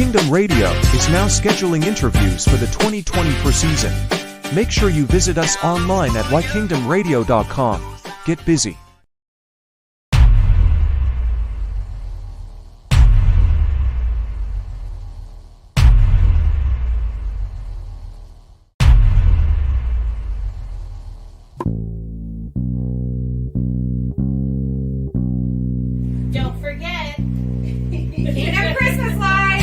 Kingdom Radio is now scheduling interviews for the 2024 season. Make sure you visit us online at ykingdomradio.com. Get busy. Don't forget, Kingdom Christmas lights.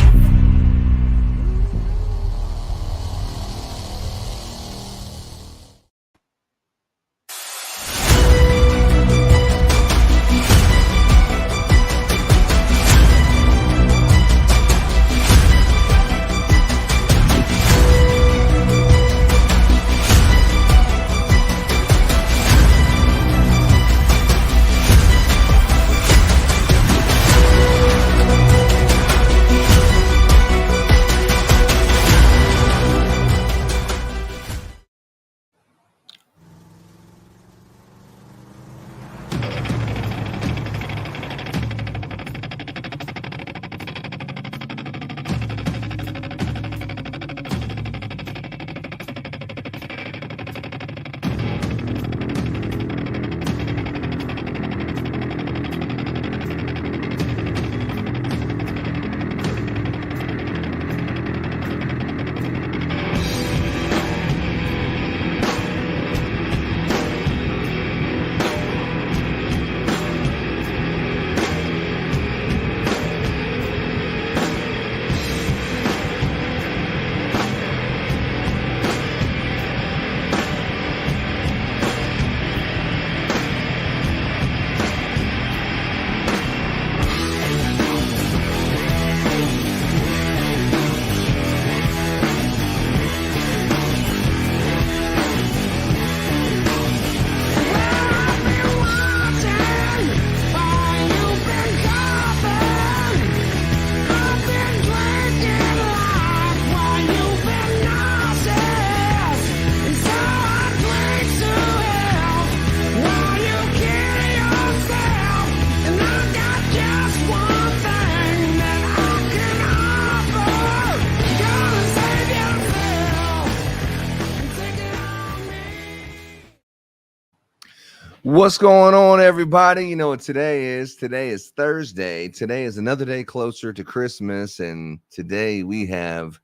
What's going on, everybody? You know what today is? Today is Thursday. Today is another day closer to Christmas, and today we have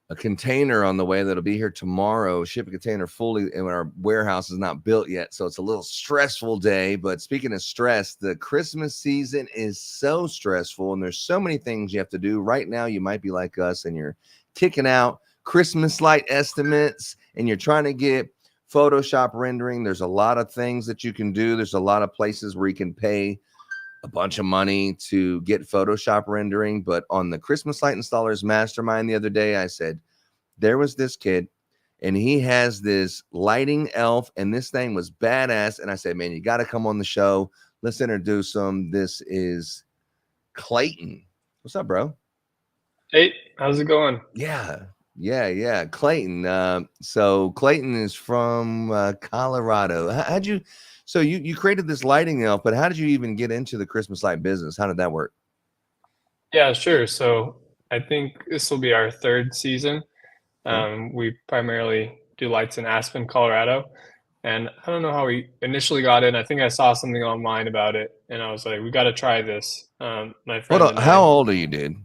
a container on the way that'll be here tomorrow. Ship a container fully, and our warehouse is not built yet, so it's a little stressful day. But speaking of stress, the Christmas season is so stressful, and there's so many things you have to do. Right now, you might be like us, and you're kicking out Christmas light estimates, and you're trying to get Photoshop rendering. There's a lot of things that you can do. There's a lot of places where you can pay a bunch of money to get Photoshop rendering. But on the Christmas Light Installers Mastermind the other day, I said, there was this kid and he has this lighting elf and this thing was badass. And I said, man, you got to come on the show. Let's introduce him. This is Clayton. What's up, bro? Hey, how's it going? Yeah. Clayton. So Clayton is from Colorado. So you created this lighting elf, but how did you even get into the Christmas light business? How did that work? Yeah, sure. So I think this will be our third season. We primarily do lights in Aspen, Colorado. And I don't know how we initially got in. I think I saw something online about it and I was like, we got to try this. My friend. Hold on. How old are you, dude?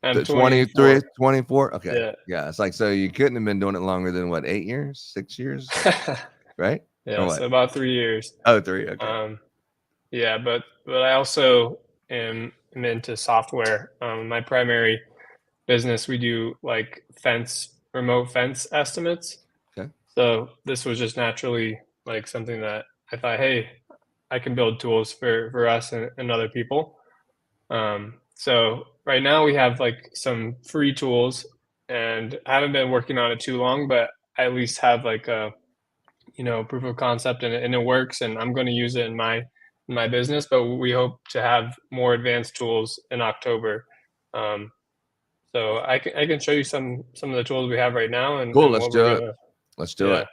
I'm 23, 24. Okay. Yeah. It's like, so you couldn't have been doing it longer than what, 8 years, 6 years, right? Yeah. So about 3 years. Oh, 3. Okay. Yeah, but I also am into software. My primary business, we do like remote fence estimates. Okay. So this was just naturally like something that I thought, hey, I can build tools for us and other people. So right now we have like some free tools and I haven't been working on it too long, but I at least have like a, proof of concept and it works and I'm going to use it in my business, but we hope to have more advanced tools in October. So I can show you some of the tools we have right now. And Cool. Let's do it.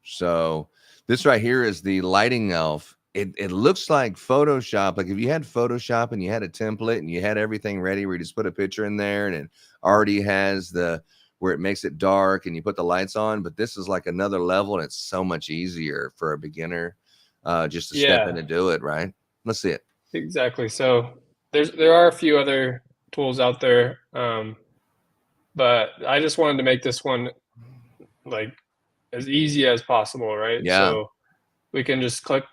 So this right here is the lighting elf. it looks like Photoshop. Like if you had Photoshop and you had a template and you had everything ready where you just put a picture in there and it already has where it makes it dark and you put the lights on, but this is like another level and it's so much easier for a beginner just to step in and do it, right? Let's see it. Exactly. So there are a few other tools out there, but I just wanted to make this one like as easy as possible, right? Yeah. So we can just click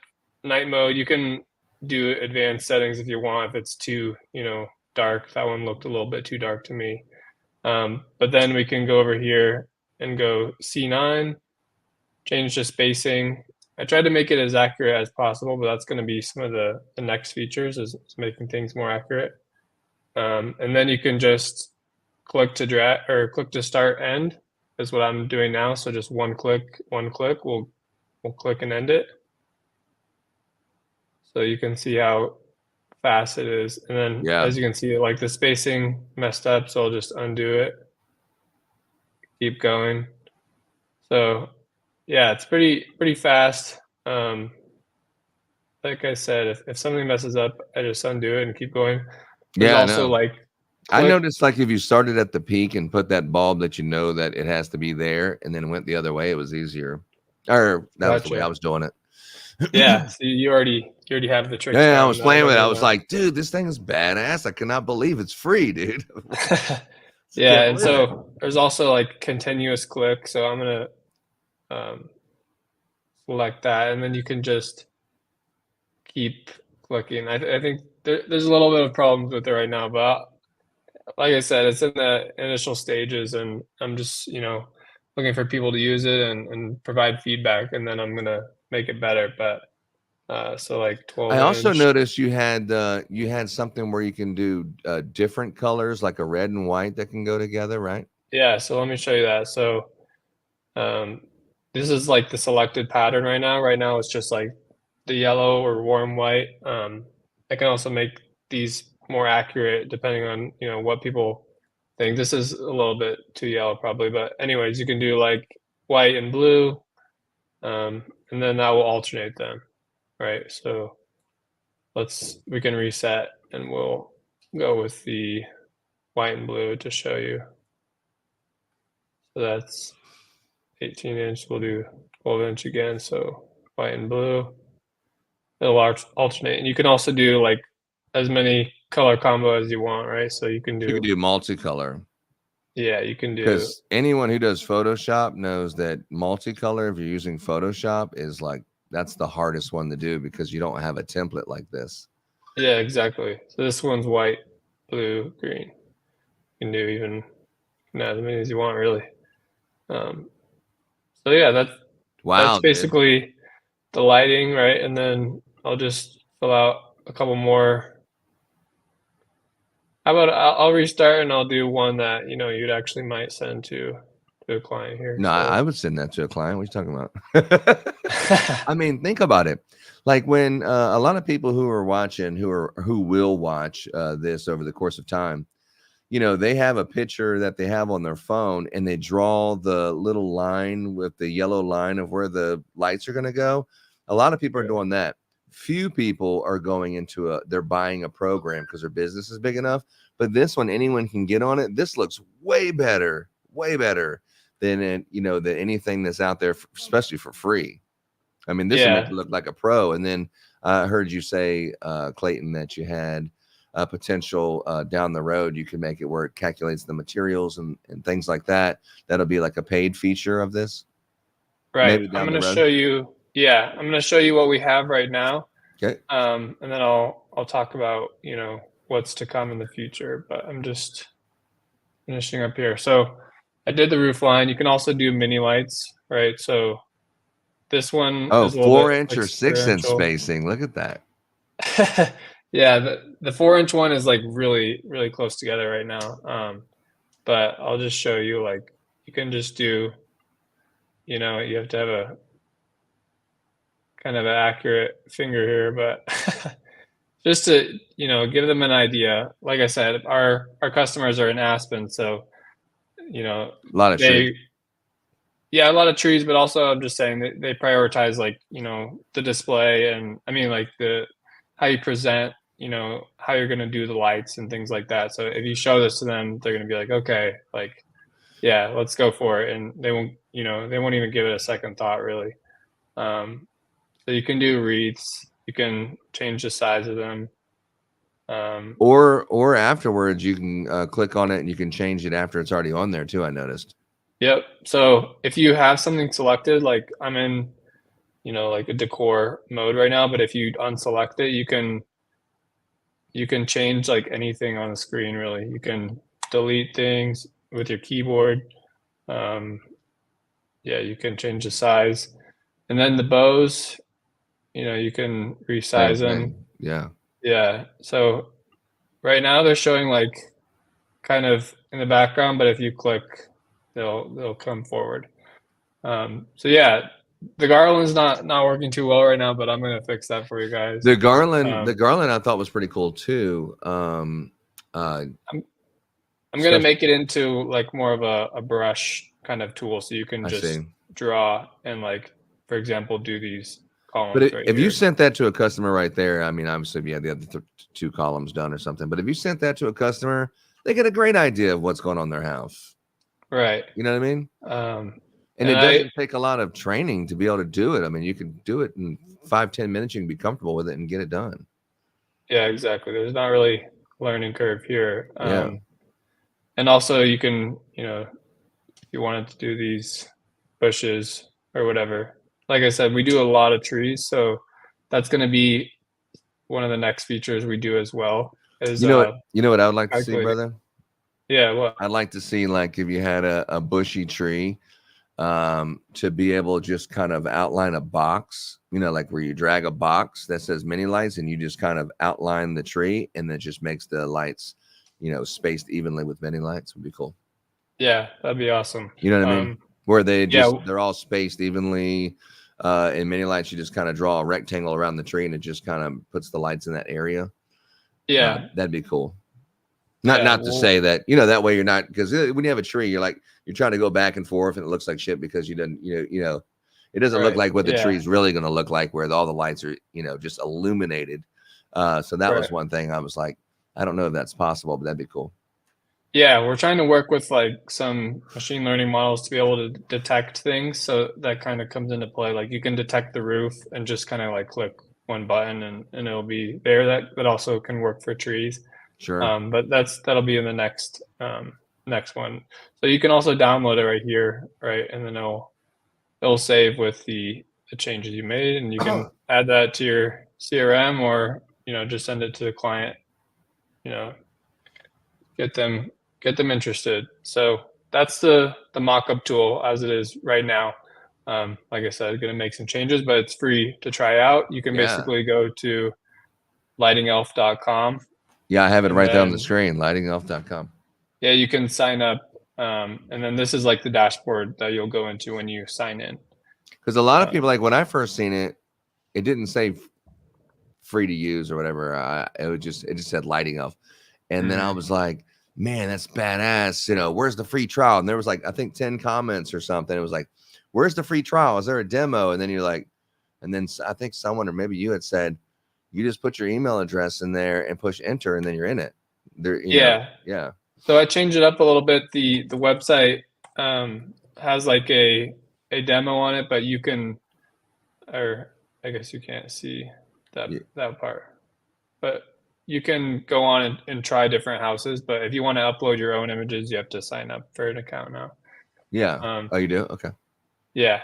night mode. You can do advanced settings if you want, if it's too, dark. That one looked a little bit too dark to me. But then we can go over here and go C9, change the spacing. I tried to make it as accurate as possible, but that's going to be some of the next features is making things more accurate. And then you can just click to drag or click to start end is what I'm doing now. So just one click, we'll click and end it. So you can see how fast it is. And then as you can see, like the spacing messed up. So I'll just undo it. Keep going. So yeah, it's pretty fast. Like I said, if something messes up, I just undo it and keep going. There's also like I noticed like if you started at the peak and put that bulb that you know that it has to be there and then went the other way, it was easier. Or that was the way I was doing it. Yeah, so you already have the trick. Yeah, I was playing with it. I was like, dude, this thing is badass. I cannot believe it's free, dude. Yeah, and so there's also like continuous click. So I'm gonna select that, and then you can just keep clicking. I think there's a little bit of problems with it right now, but like I said, it's in the initial stages, and I'm just looking for people to use it and provide feedback, and then I'm gonna make it better. But so like 12. I also noticed you had something where you can do different colors, like a red and white that can go together, right? Yeah. So let me show you that. So this is like the selected pattern right now. Right now it's just like the yellow or warm white. I can also make these more accurate depending on what people think. This is a little bit too yellow probably, but anyways, you can do like white and blue, and then that will alternate them. Right, so we can reset and we'll go with the white and blue to show you. So that's 18-inch, we'll do 12-inch again, so white and blue. It'll alternate, and you can also do like as many color combo as you want, right? So you can do multicolor. Yeah, you can do, because anyone who does Photoshop knows that multicolor, if you're using Photoshop, is like that's the hardest one to do because you don't have a template like this. Yeah, exactly. So this one's white, blue, green. You can do even as many as you want, really. So yeah, that's basically the lighting, right? And then I'll just fill out a couple more. How about I'll restart and I'll do one that you'd actually might send to a client here. No, I would send that to a client. What are you talking about? I mean, think about it. Like when a lot of people who are watching, who will watch this over the course of time, they have a picture that they have on their phone and they draw the little line with the yellow line of where the lights are going to go. A lot of people are doing that. Few people are going they're buying a program because their business is big enough. But this one, anyone can get on it. This looks way better than than anything that's out there, especially for free. I mean, this will make it look like a pro. And then I heard you say, Clayton, that you had a potential down the road. You can make it where it calculates the materials and things like that. That'll be like a paid feature of this. Right. I'm going to show you. Yeah, I'm going to show you what we have right now. Okay. And then I'll talk about what's to come in the future. But I'm just finishing up here. So I did the roof line. You can also do mini lights, right? So this one is 4-inch or 6-inch spacing. Look at that. Yeah, the 4-inch one is like really, really close together right now. But I'll just show you, like, you can just do, you have to have a kind of an accurate finger here, but just to, give them an idea. Like I said, our customers are in Aspen, so, a lot of shade. Yeah, a lot of trees, but also I'm just saying that they prioritize like, the display and I mean like how you present, how you're gonna do the lights and things like that. So if you show this to them, they're gonna be like, okay, like, yeah, let's go for it. And they won't even give it a second thought really. So you can do wreaths, you can change the size of them. Or afterwards, you can click on it and you can change it after it's already on there too. I noticed. Yep. So if you have something selected, like I'm in, like a decor mode right now, but if you unselect it, you can change like anything on the screen really. You can delete things with your keyboard. Yeah, you can change the size. And then the bows, you can resize them. Yeah. Yeah. So right now they're showing like kind of in the background, but if you click, they'll come forward. So yeah, the garland's not working too well right now, but I'm gonna fix that for you guys. The garland I thought was pretty cool too. I'm gonna make it into like more of a brush kind of tool, so you can just draw and like, for example, do these columns. But right if here. you sent that to a customer right there, I mean, obviously if you had the other 2 columns done or something, but if you sent that to a customer, they get a great idea of what's going on in their house. Right. You know what I mean? And it doesn't take a lot of training to be able to do it. I mean, you can do it in 5-10 minutes. You can be comfortable with it and get it done. Yeah, exactly. There's not really learning curve here. Yeah. And also you can, if you wanted to do these bushes or whatever, like I said, we do a lot of trees. So that's going to be one of the next features we do as well. Is, you know what I would like to see, brother? Yeah. What? I'd like to see, like, if you had a bushy tree, to be able to just kind of outline a box, like where you drag a box that says mini lights and you just kind of outline the tree and that just makes the lights, spaced evenly with mini lights would be cool. Yeah, that'd be awesome. You know what I mean? Where they're all spaced evenly. In mini lights, you just kind of draw a rectangle around the tree and it just kind of puts the lights in that area. Yeah. That'd be cool. Not to say that, that way you're not, because when you have a tree, you're trying to go back and forth and it looks like shit because you didn't, it doesn't look like what the tree is really going to look like where all the lights are, just illuminated. So that was one thing I was like, I don't know if that's possible, but that'd be cool. Yeah, we're trying to work with like some machine learning models to be able to detect things. So that kind of comes into play. Like you can detect the roof and just kind of like click one button and it'll be there. That also can work for trees. Sure. But that'll be in the next one. So you can also download it right here, right? And then it'll save with the changes you made, and you can add that to your CRM or just send it to the client. Get them interested. So that's the mock-up tool as it is right now. Like I said, going to make some changes, but it's free to try out. You can basically go to lightingelf.com. Yeah, I have it right there on the screen, lightingelf.com. Yeah, you can sign up. And then this is like the dashboard that you'll go into when you sign in. Because a lot of people, like when I first seen it, it didn't say free to use or whatever. It just said Lighting Elf. And then I was like, man, that's badass. Where's the free trial? And there was like, I think 10 comments or something. It was like, where's the free trial? Is there a demo? And then you're like, and then I think someone, or maybe you had said, you just put your email address in there and push enter, and then you're in it. Yeah. So I changed it up a little bit. The website has like a demo on it, but you can, or I guess you can't see that part, but you can go on and try different houses. But if you want to upload your own images, you have to sign up for an account now. Yeah. Oh, you do? Okay. Yeah,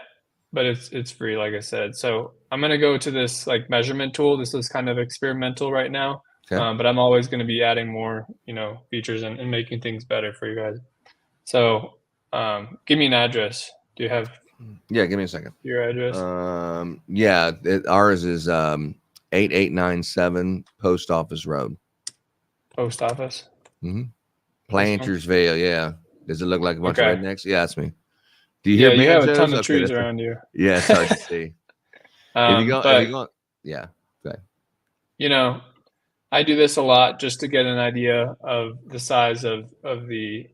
but it's free, like I said. So I'm gonna go to this like measurement tool. This is kind of experimental right now, but I'm always going to be adding more, features and making things better for you guys. So give me an address. Do you have? Yeah, give me a second. Your address? Ours is 8897 Post Office Road. Post Office? Mm-hmm. Plantersville, yeah. Does it look like a bunch of rednecks? Yeah, that's me. Do you hear me? You have a ton of trees around you. Yeah, it's hard to see. If you go, yeah, go ahead. I do this a lot just to get an idea of the size of the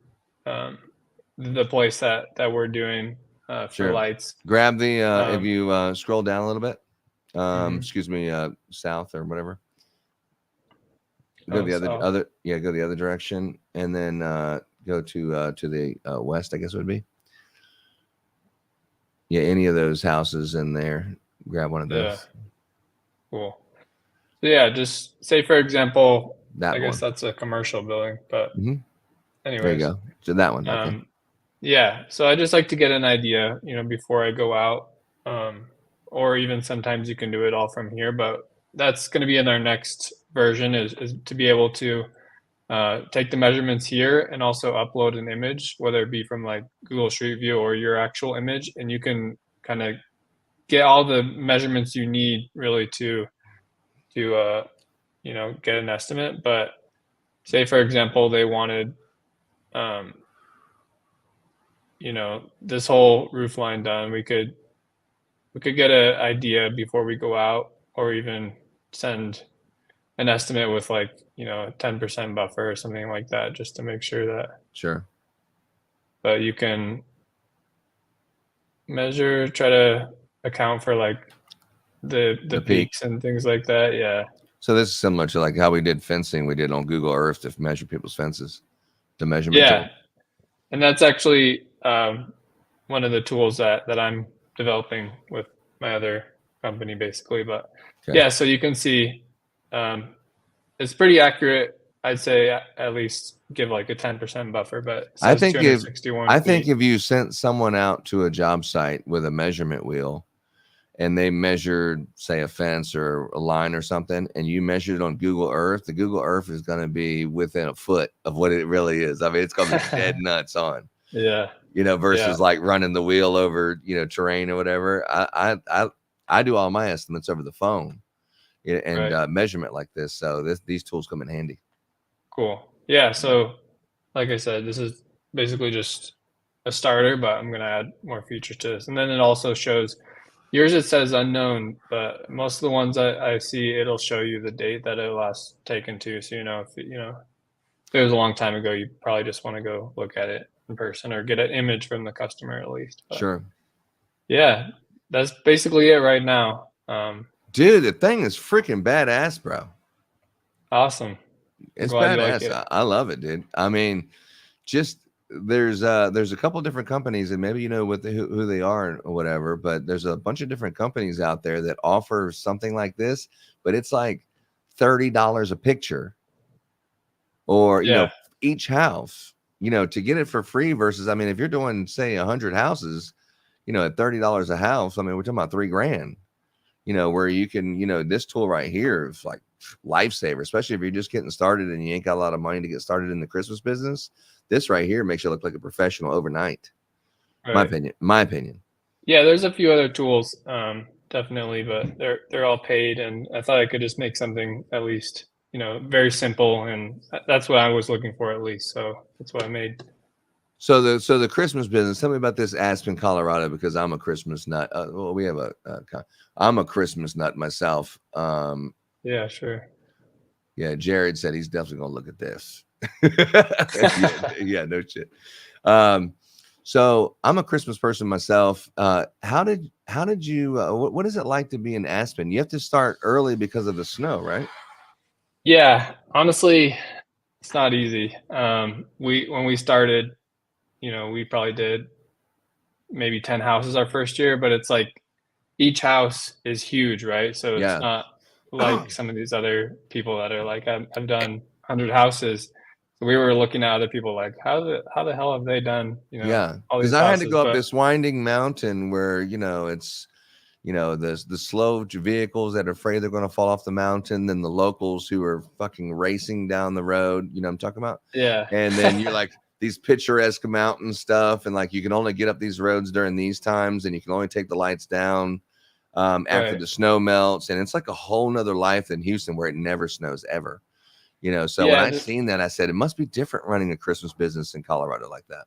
place that we're doing. for Sure. lights. Grab the if you scroll down a little bit. Mhm. Excuse me, south or whatever. Go Oh, the south. go the other direction, and then go to the west, I guess it would be. Yeah, any of those houses in there. Grab one of those. Yeah. Cool. So yeah, just say for example, That I guess one. that's a commercial building, but Mhm. anyways. There you go. So that one. Okay. Yeah, so I just like to get an idea, before I go out, or even sometimes you can do it all from here. But that's going to be in our next version is to be able to take the measurements here and also upload an image, whether it be from like Google Street View or your actual image, and you can kind of get all the measurements you need really to get an estimate. But say for example they wanted this whole roof line done, we could get an idea before we go out, or even send an estimate with like a 10% buffer or something like that, just to make sure that. Sure. But you can measure, try to account for like the peak. peaks and things like that. Yeah. So this is similar to like how we did fencing. We did on Google Earth to measure people's fences. The measurement. Yeah. Tool. And that's actually one of the tools that I'm developing with my other company, basically. But yeah, so you can see it's pretty accurate. I'd say at least give like a 10% buffer, but I think if you sent someone out to a job site with a measurement wheel and they measured, say, a fence or a line or something, and you measured it on Google Earth, the Google Earth is going to be within a foot of what it really is. I mean, it's going to be dead nuts on. Yeah. Versus like running the wheel over, terrain or whatever. I do all my estimates over the phone and measurement like this. So these tools come in handy. Cool. Yeah. So like I said, this is basically just a starter, but I'm going to add more features to this. And then it also shows yours, it says unknown, but most of the ones I see, it'll show you the date that it last taken to. So, if it was a long time ago, you probably just want to go look at it in person or get an image from the customer at least. But sure. Yeah, that's basically it right now. Dude, the thing is freaking badass, bro. Awesome. It's badass. Like I love it, dude. I mean, just there's a couple different companies, and maybe who they are or whatever, but there's a bunch of different companies out there that offer something like this, but it's like $30 a picture, or each house, to get it for free. Versus, I mean, if you're doing say 100 houses, at $30 a house, I mean, we're talking about $3,000. Where you can, this tool right here is like lifesaver, especially if you're just getting started and you ain't got a lot of money to get started in the Christmas business. This right here makes you look like a professional overnight. Right. My opinion. Yeah, there's a few other tools, definitely, but they're all paid, and I thought I could just make something at least, very simple, and that's what I was looking for at least. So that's what I made. So the Christmas business. Tell me about this Aspen, Colorado, because I'm a Christmas nut. Well, we have I'm a Christmas nut myself. Yeah, sure. Yeah, Jared said he's definitely gonna look at this. yeah, no shit. So I'm a Christmas person myself. How did you? What is it like to be in Aspen? You have to start early because of the snow, right? Yeah, honestly, it's not easy. When we started, we probably did maybe 10 houses our first year, but it's like each house is huge, right? So it's not like some of these other people that are like, I've done 100 houses. So we were looking at other people like, how the hell have they done, all these houses? I had to go up this winding mountain where, it's, the slow vehicles that are afraid they're going to fall off the mountain, then the locals who are fucking racing down the road, what I'm talking about? Yeah. And then you're like these picturesque mountain stuff. And like, you can only get up these roads during these times, and you can only take the lights down after the snow melts. And it's like a whole nother life than Houston, where it never snows ever. So when I seen that, I said, it must be different running a Christmas business in Colorado like that.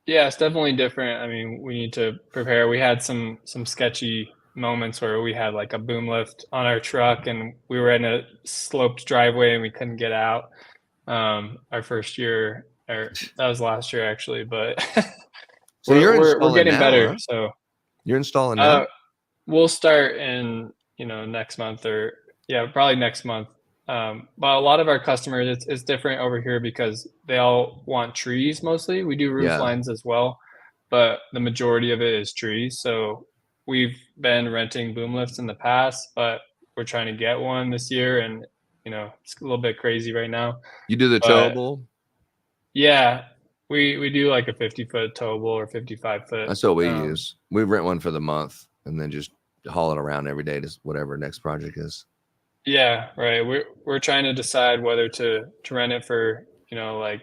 Yeah, it's definitely different. I mean, we need to prepare. We had some sketchy moments where we had like a boom lift on our truck, and we were in a sloped driveway and we couldn't get out. Our first year, or that was last year actually, but So you're we're installing getting now, better. huh? So You're installing now? we'll start in next month, or probably next month. But a lot of our customers, it's different over here because they all want trees mostly. We do roof Yeah. lines as well, but the majority of it is trees. So we've been renting boom lifts in the past, but we're trying to get one this year, and it's a little bit crazy right now. You do the But towable? yeah, we do like a 50-foot towable or 55-foot. That's what we use. We rent one for the month and then just haul it around every day to whatever next project is. Yeah, right. We're trying to decide whether to rent it for, like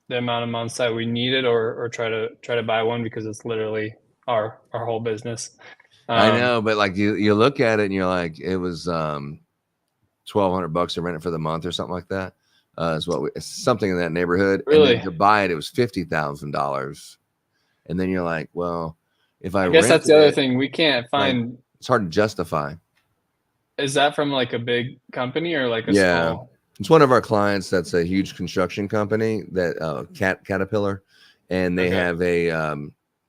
the amount of months that we need it, or try to buy one, because it's literally our whole business. I know, but like you look at it and you're like, it was $1,200 to rent it for the month or something like that. Is what something in that neighborhood. Really? And then to buy it was $50,000. And then you're like, well, if I guess that's the other it, thing. We can't find. It's hard to justify. Is that from like a big company or like a small? It's one of our clients that's a huge construction company, that Caterpillar, and they have a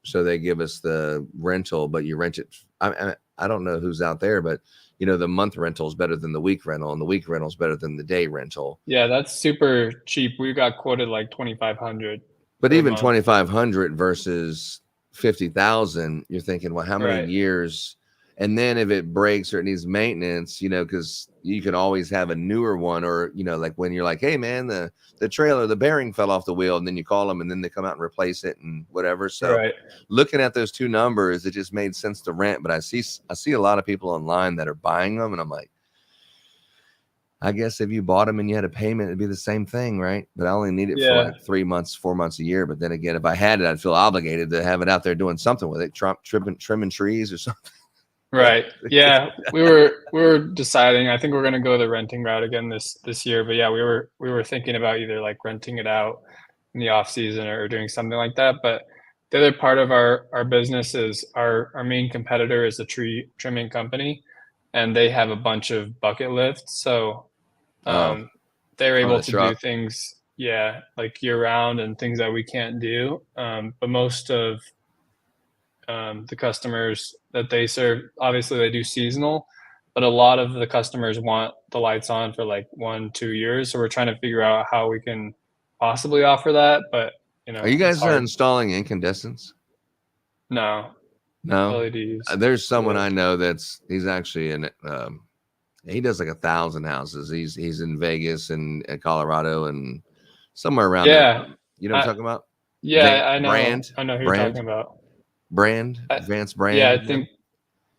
so they give us the rental, but you rent it. I don't know who's out there, but the month rental is better than the week rental, and the week rental is better than the day rental. Yeah, that's super cheap. We got quoted like $2,500. But even $2,500 versus $50,000, you're thinking, well, how many years? And then if it breaks or it needs maintenance, because you can always have a newer one, or like when you're like, hey man, the trailer, the bearing fell off the wheel, and then you call them and then they come out and replace it and whatever. So looking at those two numbers, it just made sense to rent. But I see a lot of people online that are buying them, and I'm like, I guess if you bought them and you had a payment, it'd be the same thing, right? But I only need it for like 3 months, 4 months a year. But then again, if I had it, I'd feel obligated to have it out there doing something with it, trimming trees or something. Right. Yeah. we were deciding. I think we're going to go the renting route again this year. But yeah, we were thinking about either like renting it out in the off season or doing something like that. But the other part of our business is our main competitor is a tree trimming company, and they have a bunch of bucket lifts. So they're able to do things, like year round, and things that we can't do. But most of the customers that they serve, obviously they do seasonal, but a lot of the customers want the lights on for like 1-2 years. So we're trying to figure out how we can possibly offer that. But are you guys installing incandescents? No. LEDs. There's someone I know he's actually in he does like 1,000 houses. He's in Vegas and Colorado and somewhere around there. You know what I'm talking about? Yeah, I know. I know who you're talking about. Advanced Brand. Yeah, I think.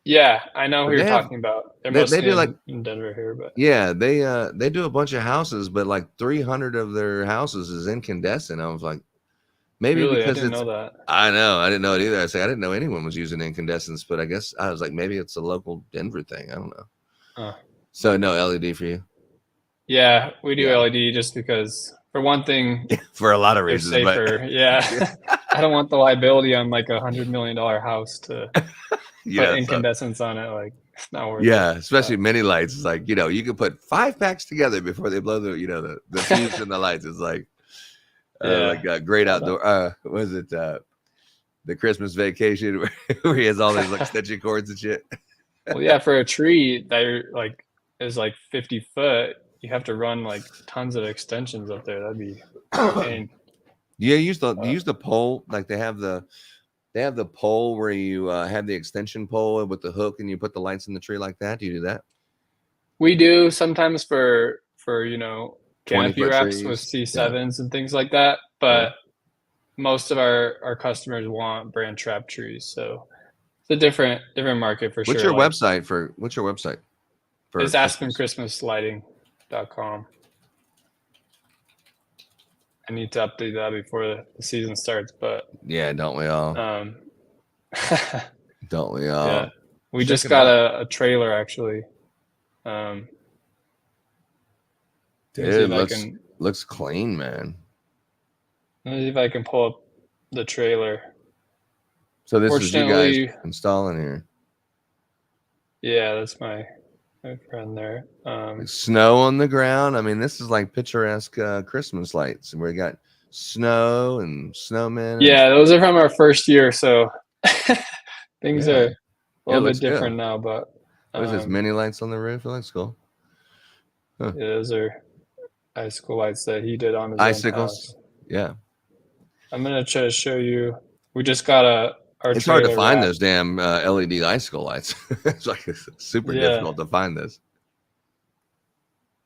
Yeah, I know who you're talking about. They're mostly do like in Denver here, but they do a bunch of houses, but like 300 of their houses is incandescent. I was like, maybe really? because I didn't know that. I know, I didn't know it either. I didn't know anyone was using incandescents, but I guess I was like, maybe it's a local Denver thing. I don't know. So no LED for you? Yeah, we do LED just because, for one thing, for a lot of reasons, safer. But I don't want the liability on like $100 million house to put incandescents on it. Like, it's not worth it. Especially mini lights. It's like, you can put 5 packs together before they blow the fuse and the lights. It's like like a great outdoor. Was it the Christmas Vacation where he has all these like extension cords and shit? Well, yeah, for a tree that is like 50 foot, you have to run like tons of extensions up there. That'd be insane. Yeah, use the pole. Like they have the pole where you have the extension pole with the hook, and you put the lights in the tree like that. Do you do that? We do sometimes for canopy wraps with C7s and things like that. But most of our customers want brand trap trees, so it's a different market for sure. What's your website for? It's AspenChristmasLighting.com. I need to update that before the season starts, but don't we all? Don't we all? Yeah, we just got a trailer actually. Dude, looks clean, man. Let me see if I can pull up the trailer. So this is you guys installing here. Yeah, that's my friend there. Snow on the ground. I mean, this is like picturesque Christmas lights. And we got snow and snowmen. Yeah, those are from our first year, so things Yeah. are a little looks bit different good. now. But What is this? Mini lights on the roof? It looks cool. yeah, those are icicle lights that he did on his own Icicles. house. Yeah. I'm gonna try to show you. We just got our It's hard to trailer find wrapped. those damn LED icicle lights. It's super Yeah. difficult to find this.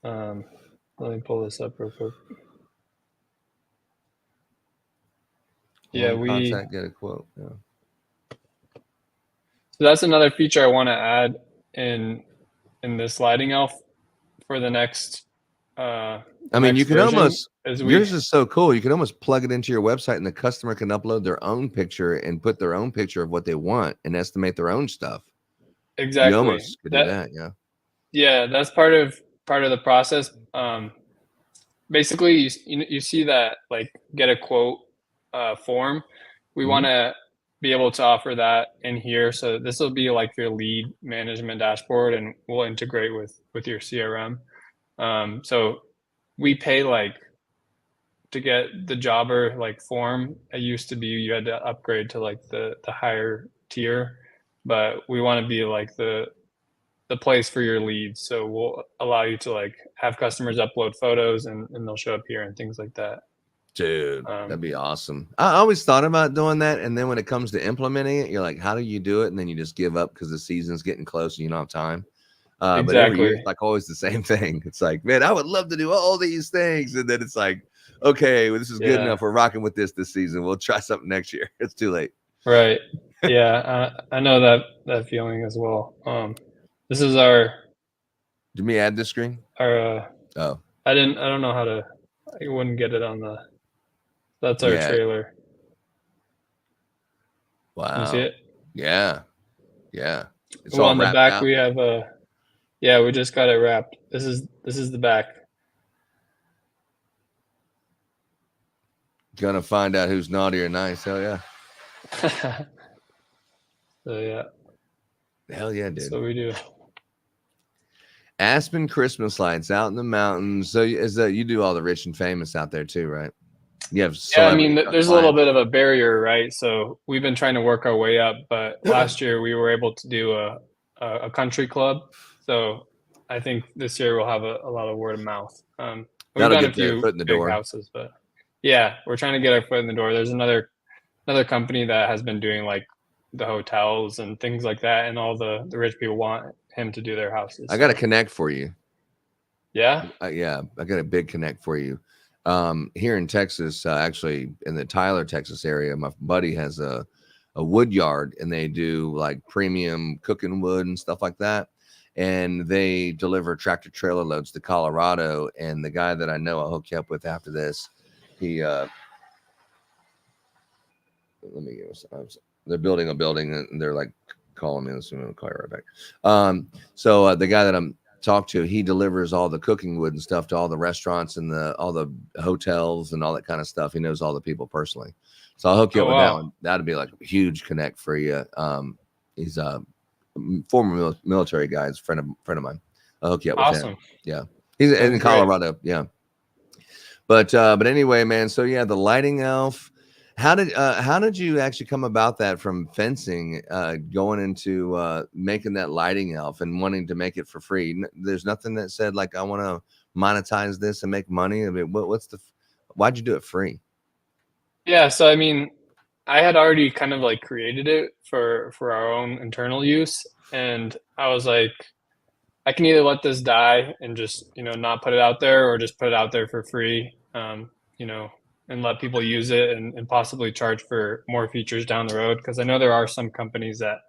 Let me pull this up real quick. Yeah, Contact, get a quote. Yeah. So that's another feature I want to add in this lighting elf for the next. I mean, you can almost. Yours is so cool. You can almost plug it into your website, and the customer can upload their own picture and put their own picture of what they want and estimate their own stuff. Exactly. You almost could do that. Yeah. Yeah, that's part of the process. Basically, you see that like get a quote form. We want to be able to offer that in here. So this will be like your lead management dashboard, and we'll integrate with your CRM. So we pay like to get the jobber like form. It used to be you had to upgrade to like the higher tier, but we want to be like the place for your leads. So we'll allow you to like have customers upload photos and they'll show up here and things like that. Dude, that'd be awesome. I always thought about doing that, and then when it comes to implementing it, you're like, how do you do it? And then you just give up because the season's getting close and you don't have time. But every year it's like always the same thing. It's like, man, I would love to do all these things, and then it's like, okay, well, this is good enough. We're rocking with this feason. We'll try something next year. It's too late. Right. Yeah, I know that feeling as well. This is our. Did we add this screen? Our. Oh. I don't know how to. I wouldn't get it on the. That's our trailer. Wow. You see it? Yeah. Yeah. It's on the back. Out. We have a. Yeah, we just got it wrapped. This is the back. Gonna find out who's naughty or nice. Hell yeah. So yeah. Hell yeah, dude. So we do. Aspen Christmas lights out in the mountains. So is that you do all the rich and famous out there too, right? You have. Yeah, I mean, there's a little bit of a barrier, right? So we've been trying to work our way up, but last year we were able to do a country club. So I think this year we'll have a lot of word of mouth. We've got a few foot in the big door. houses, but yeah, we're trying to get our foot in the door. There's another company that has been doing like the hotels and things like that, and all the rich people want him to do their houses. I got a connect for you. Yeah. Yeah, I got a big connect for you. Here in Texas, actually in the Tyler, Texas area, my buddy has a wood yard, and they do like premium cooking wood and stuff like that. And they deliver tractor trailer loads to Colorado. And the guy that I know I'll hook you up with after this, he let me get they're building a building, and they're like calling me. So I'm gonna call you right back. So the guy that I'm talked to, he delivers all the cooking wood and stuff to all the restaurants and all the hotels and all that kind of stuff. He knows all the people personally. So I'll hook you up with that one. That'd be like a huge connect for you. He's a former military guy. He's a friend of mine. I'll hook you up with him. Yeah. He's in Colorado. Yeah. But anyway, man. So yeah, the lighting elf. How did you actually come about that from fencing, going into making that lighting elf and wanting to make it for free? There's nothing that said like, I want to monetize this and make money. I mean, why'd you do it free? Yeah. So, I mean, I had already kind of like created it for our own internal use. And I was like, I can either let this die and just, not put it out there, or just put it out there for free, and let people use it and possibly charge for more features down the road. Because I know there are some companies that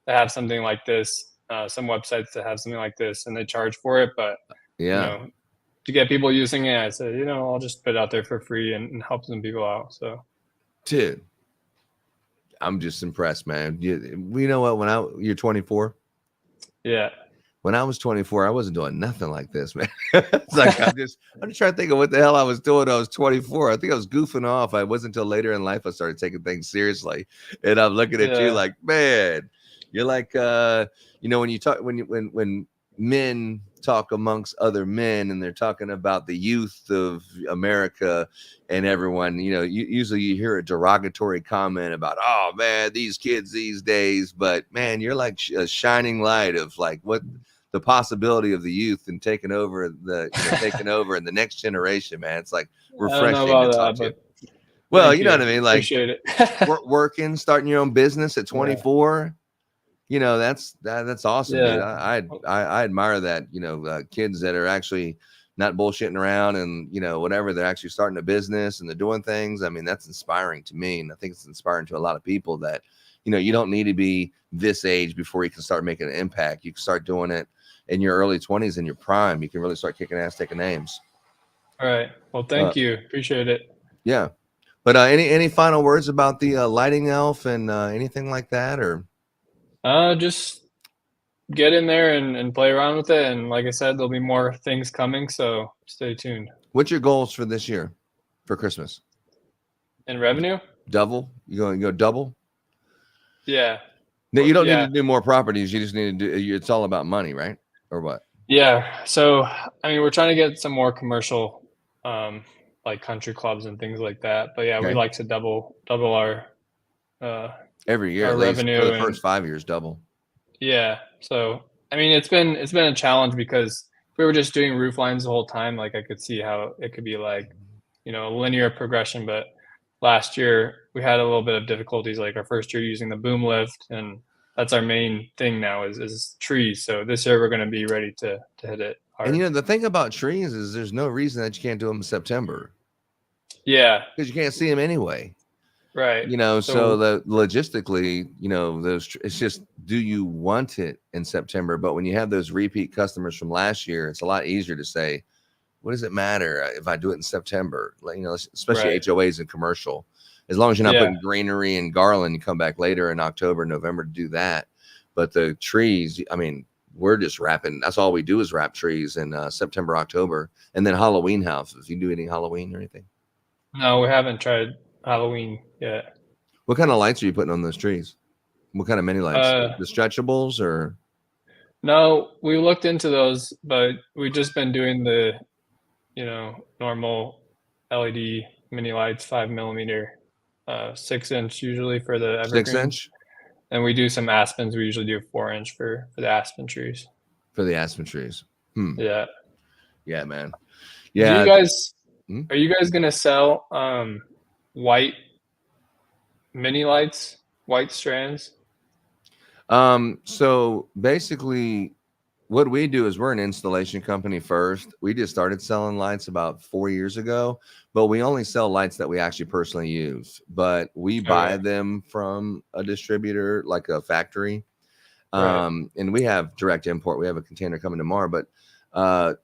have something like this, some websites that have something like this, and they charge for it. But to get people using it, I said, I'll just put it out there for free and help some people out. So, dude, I'm just impressed, man. You know what? You're 24. Yeah. When I was 24, I wasn't doing nothing like this, man. It's like I'm just trying to think of what the hell I was doing when I was 24. I think I was goofing off. I wasn't until later in life I started taking things seriously. And I'm looking at you like, man, you're like, when you talk, when men talk amongst other men, and they're talking about the youth of America and everyone, usually you hear a derogatory comment about, oh man, these kids these days, but man, you're like a shining light of like what the possibility of the youth and taking over taking over in the next generation, man. It's like refreshing to talk to you. Well, you know what I mean? Like, appreciate it. working, starting your own business at 24. That's awesome, dude. I admire that. Kids that are actually not bullshitting around and whatever, they're actually starting a business and they're doing things. I mean, that's inspiring to me, and I think it's inspiring to a lot of people that you don't need to be this age before you can start making an impact. You can start doing it in your early 20s, in your prime. You can really start kicking ass, taking names. All right. Well, thank you. Appreciate it. Yeah. But any final words about the lighting elf and anything like that, or? Just get in there and play around with it. And like I said, there'll be more things coming, so stay tuned. What's your goals for this year, for Christmas? In revenue? Double? You going to go double? Yeah. No, you don't need to do more properties. You just need to do. It's all about money, right? Or what? Yeah. So I mean, we're trying to get some more commercial, like country clubs and things like that. But yeah, we like to double our every year, at least for the first 5 years, double. Yeah. So I mean, it's been a challenge because if we were just doing roof lines the whole time, like I could see how it could be like, a linear progression. But last year we had a little bit of difficulties, like our first year using the boom lift, and that's our main thing now is trees. So this year we're going to be ready to hit it hard. And the thing about trees is there's no reason that you can't do them in September. Yeah. Because you can't see them anyway. Right. So the logistically, it's just, do you want it in September? But when you have those repeat customers from last year, it's a lot easier to say, what does it matter if I do it in September? Like, especially HOAs and commercial, as long as you're not putting greenery and garland, you come back later in October, November to do that. But the trees, I mean, we're just wrapping. That's all we do is wrap trees in September, October, and then Halloween houses. You do any Halloween or anything? No, we haven't tried Halloween yet. What kind of lights are you putting on those trees? What kind of mini lights? The stretchables or? No, we looked into those, but we've just been doing the, normal LED mini lights, 5mm, 6-inch usually for the evergreen. 6-inch? And we do some aspens. We usually do 4-inch for the aspen trees. For the aspen trees. Yeah. Yeah, man. Yeah. Are you guys gonna sell white mini lights, white strands? So basically what we do is we're an installation company first. We just started selling lights about 4 years ago, but we only sell lights that we actually personally use. But we buy them from a distributor, like a factory. And we have direct import. We have a container coming tomorrow, but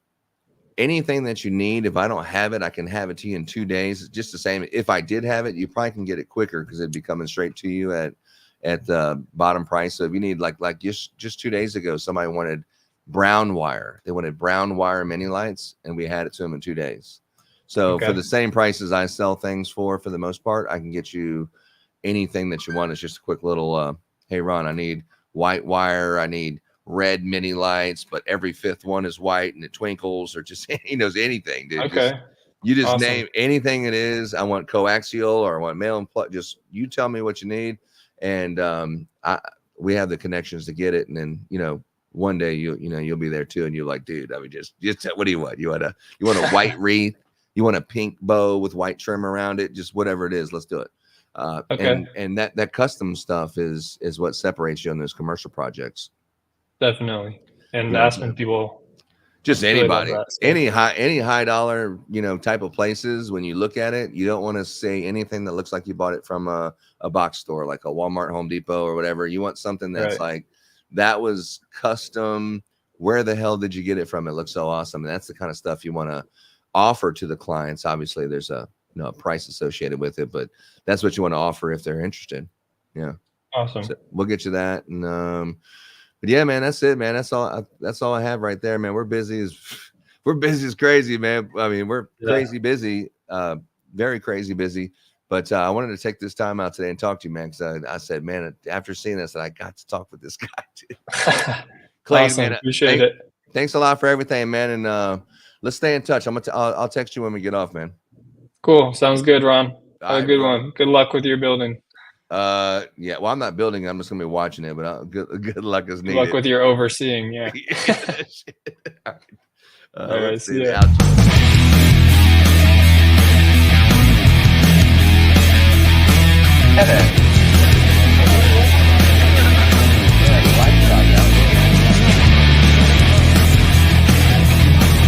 anything that you need, if I don't have it, I can have it to you in 2 days. It's just the same. If I did have it, you probably can get it quicker because it'd be coming straight to you at the bottom price. So if you need like just 2 days ago, somebody wanted brown wire. They wanted brown wire mini lights, and we had it to them in 2 days. So for the same prices I sell things for the most part, I can get you anything that you want. It's just a quick little, hey Ron, I need white wire. I need red mini lights, but every fifth one is white and it twinkles, or just he knows anything, dude. Okay. You just name anything it is. I want coaxial or I want male and plug. Just you tell me what you need, and we have the connections to get it. And then one day you'll be there too, and you're like, dude, I mean, just what do you want? You want a white wreath? You want a pink bow with white trim around it? Just whatever it is, let's do it. And that custom stuff is what separates you on those commercial projects. Definitely. And aspen people, just anybody, any high dollar, type of places, when you look at it, you don't want to say anything that looks like you bought it from a box store, like a Walmart, Home Depot, or whatever. You want something that's like, that was custom. Where the hell did you get it from? It looks so awesome. And that's the kind of stuff you want to offer to the clients. Obviously there's a price associated with it, but that's what you want to offer if they're interested. Yeah. Awesome. So we'll get you that. And, but yeah, man, that's it, man. That's all I have right there, man. We're busy as crazy, man. I mean, we're crazy busy, very crazy busy. But I wanted to take this time out today and talk to you, man, because I said, man, after seeing this, I got to talk with this guy, dude. Clayton, awesome. Man, appreciate it. Thanks a lot for everything, man. And let's stay in touch. I'll text you when we get off, man. Cool. Sounds good, Ron. Have All a right, good bro. one. Good luck with your building. Yeah. Well, I'm not building. I'm just gonna be watching it. But good luck as Good needed. luck with your overseeing. Yeah. All right. All right, Let's see see the ya. outro.